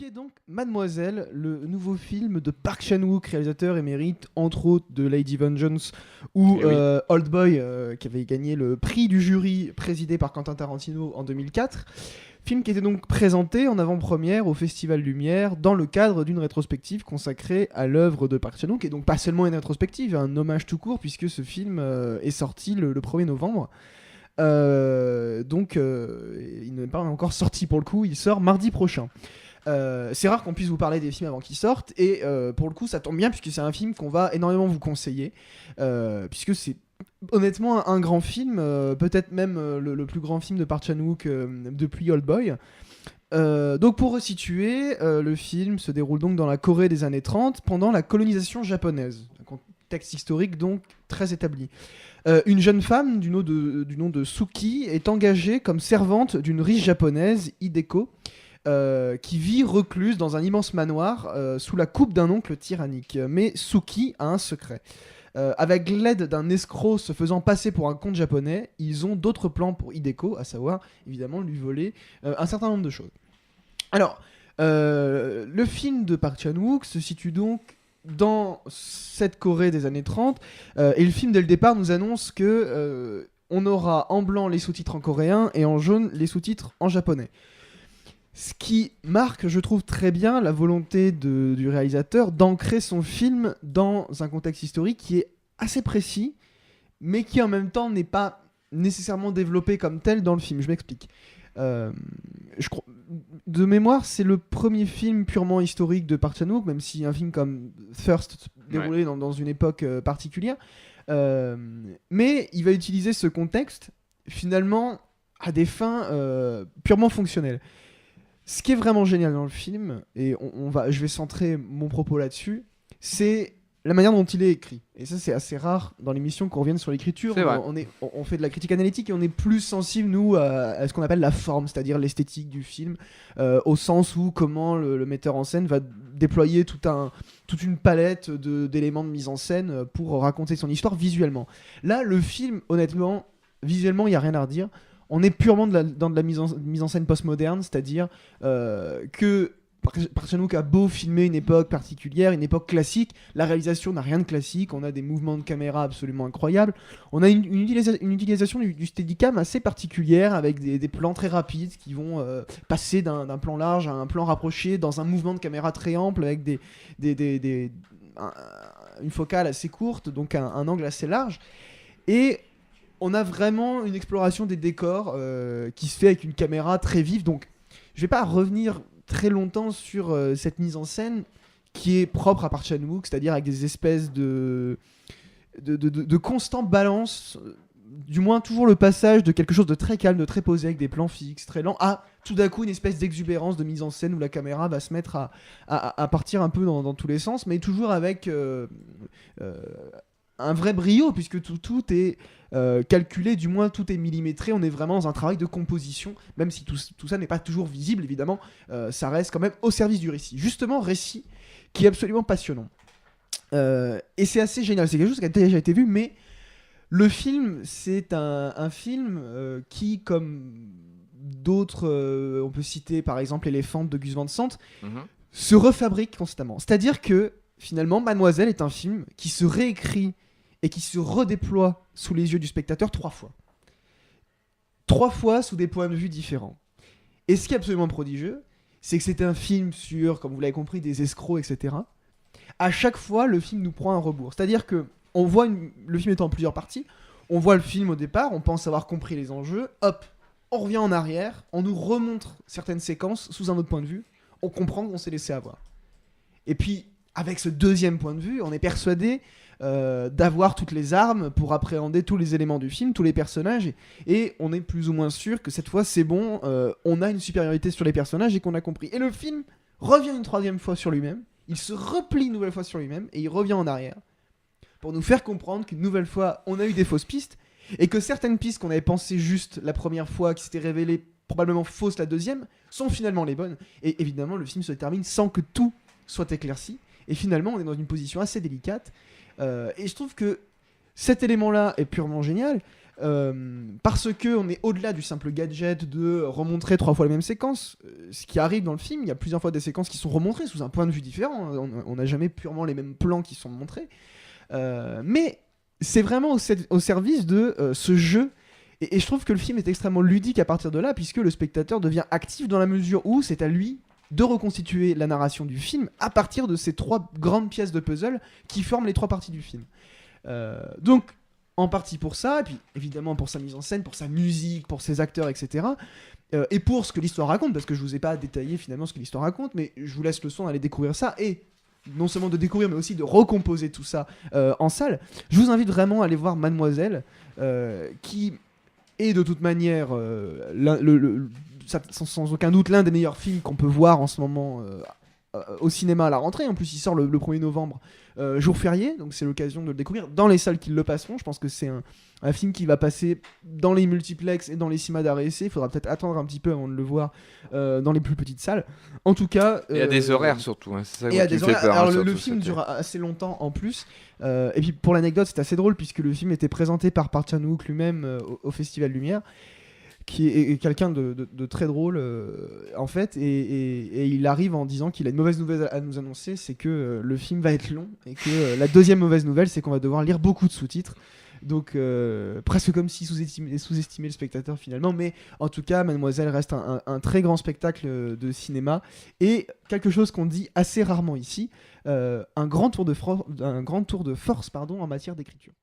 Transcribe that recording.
qui est donc Mademoiselle, le nouveau film de Park Chan-wook, réalisateur émérite entre autres de Lady Vengeance ou Old Boy, qui avait gagné le prix du jury présidé par Quentin Tarantino en 2004. Film qui était donc présenté en avant-première au Festival Lumière dans le cadre d'une rétrospective consacrée à l'œuvre de Park Chan-wook, et donc pas seulement une rétrospective, un hommage tout court puisque ce film est sorti le 1er novembre. Donc il n'est pas encore sorti pour le coup, il sort mardi prochain. C'est rare qu'on puisse vous parler des films avant qu'ils sortent, et pour le coup ça tombe bien puisque c'est un film qu'on va énormément vous conseiller, puisque c'est honnêtement un grand film, peut-être même le plus grand film de Park Chan-wook depuis Old Boy. Donc pour resituer, le film se déroule donc dans la Corée des années 30 pendant la colonisation japonaise, un contexte historique donc très établi. Une jeune femme du nom de Suki est engagée comme servante d'une riche japonaise, Hideko, qui vit recluse dans un immense manoir sous la coupe d'un oncle tyrannique. Mais Suki a un secret. Avec l'aide d'un escroc se faisant passer pour un comte japonais, ils ont d'autres plans pour Hideko, à savoir évidemment lui voler un certain nombre de choses. Alors, le film de Park Chan-wook se situe donc dans cette Corée des années 30, et le film dès le départ nous annonce que on aura en blanc les sous-titres en coréen et en jaune les sous-titres en japonais. Ce qui marque, je trouve, très bien la volonté du réalisateur d'ancrer son film dans un contexte historique qui est assez précis, mais qui en même temps n'est pas nécessairement développé comme tel dans le film. Je m'explique. De mémoire, c'est le premier film purement historique de Park Chan-wook, même si un film comme First déroulé dans une époque particulière. Mais il va utiliser ce contexte finalement à des fins purement fonctionnelles. Ce qui est vraiment génial dans le film, et je vais centrer mon propos là-dessus, c'est la manière dont il est écrit. Et ça, c'est assez rare dans l'émission qu'on revienne sur l'écriture. On fait de la critique analytique et on est plus sensible, nous, à ce qu'on appelle la forme, c'est-à-dire l'esthétique du film, au sens où comment le metteur en scène va déployer toute une palette d'éléments de mise en scène pour raconter son histoire visuellement. Là, le film, honnêtement, visuellement, il n'y a rien à redire. On est purement dans de la mise en scène postmoderne, c'est-à-dire que Park Chan-wook a beau filmer une époque particulière, une époque classique, la réalisation n'a rien de classique, on a des mouvements de caméra absolument incroyables, on a une utilisation du steadicam assez particulière, avec des plans très rapides qui vont passer d'un plan large à un plan rapproché dans un mouvement de caméra très ample, avec une focale assez courte, donc un angle assez large. Et on a vraiment une exploration des décors qui se fait avec une caméra très vive. Donc, je vais pas revenir très longtemps sur cette mise en scène qui est propre à Park Chan-wook, c'est-à-dire avec des espèces de constante balance, du moins toujours le passage de quelque chose de très calme, de très posé, avec des plans fixes, très lents, à tout d'un coup une espèce d'exubérance de mise en scène où la caméra va se mettre à partir un peu dans tous les sens, mais toujours avec un vrai brio, puisque tout est calculé, du moins tout est millimétré. On est vraiment dans un travail de composition, même si tout ça n'est pas toujours visible, évidemment. Ça reste quand même au service du récit. Justement, récit qui est absolument passionnant. Et c'est assez génial. C'est quelque chose qui a déjà été vu, mais le film, c'est un film qui, comme d'autres, on peut citer par exemple Elephant de Gus Van Sant, se refabrique constamment. C'est-à-dire que finalement, Mademoiselle est un film qui se réécrit et qui se redéploie sous les yeux du spectateur 3 fois. 3 fois sous des points de vue différents. Et ce qui est absolument prodigieux, c'est que c'est un film sur, comme vous l'avez compris, des escrocs, etc. À chaque fois, le film nous prend un rebours. C'est-à-dire que on voit le film étant en plusieurs parties, on voit le film au départ, on pense avoir compris les enjeux, hop, on revient en arrière, on nous remontre certaines séquences sous un autre point de vue, on comprend qu'on s'est laissé avoir. Et puis, avec ce deuxième point de vue, on est persuadé d'avoir toutes les armes pour appréhender tous les éléments du film, tous les personnages, et on est plus ou moins sûr que cette fois c'est bon, on a une supériorité sur les personnages et qu'on a compris. Et le film revient une 3e fois sur lui-même, il se replie une nouvelle fois sur lui-même et il revient en arrière pour nous faire comprendre qu'une nouvelle fois on a eu des fausses pistes, et que certaines pistes qu'on avait pensées justes la première fois, qui s'étaient révélées probablement fausses la deuxième, sont finalement les bonnes. Et évidemment le film se termine sans que tout soit éclairci, et finalement on est dans une position assez délicate. Et je trouve que cet élément-là est purement génial. parce que on est au-delà du simple gadget de remontrer 3 fois les mêmes séquences. Ce qui arrive dans le film, il y a plusieurs fois des séquences qui sont remontrées sous un point de vue différent. On n'a jamais purement les mêmes plans qui sont montrés. Mais c'est vraiment au service de ce jeu. Et je trouve que le film est extrêmement ludique à partir de là, puisque le spectateur devient actif dans la mesure où c'est à lui de reconstituer la narration du film à partir de ces 3 grandes pièces de puzzle qui forment les 3 parties du film. Donc, en partie pour ça, et puis évidemment pour sa mise en scène, pour sa musique, pour ses acteurs, etc. Et pour ce que l'histoire raconte, parce que je vous ai pas détaillé finalement ce que l'histoire raconte, mais je vous laisse le soin d'aller découvrir ça, et non seulement de découvrir, mais aussi de recomposer tout ça en salle. Je vous invite vraiment à aller voir Mademoiselle, qui est de toute manière sans aucun doute l'un des meilleurs films qu'on peut voir en ce moment au cinéma à la rentrée. En plus il sort le 1er novembre, jour férié, donc c'est l'occasion de le découvrir dans les salles qui le passeront. Je pense que c'est un film qui va passer dans les multiplex et dans les cinémas d'arrêt essai. Il faudra peut-être attendre un petit peu avant de le voir dans les plus petites salles. En tout cas, et à des horaires surtout, hein. C'est ça et à qui me des fait horaires. peur, hein, Alors le surtout, film c'était- dure assez longtemps en plus. Et puis pour l'anecdote, c'est assez drôle puisque le film était présenté par Park Chan-wook lui-même au Festival Lumière, qui est quelqu'un de très drôle en fait, et il arrive en disant qu'il a une mauvaise nouvelle à nous annoncer, c'est que le film va être long, et que la deuxième mauvaise nouvelle, c'est qu'on va devoir lire beaucoup de sous-titres. Donc presque comme si sous-estimait le spectateur finalement, mais en tout cas Mademoiselle reste un très grand spectacle de cinéma, et quelque chose qu'on dit assez rarement ici, un grand tour de force en matière d'écriture.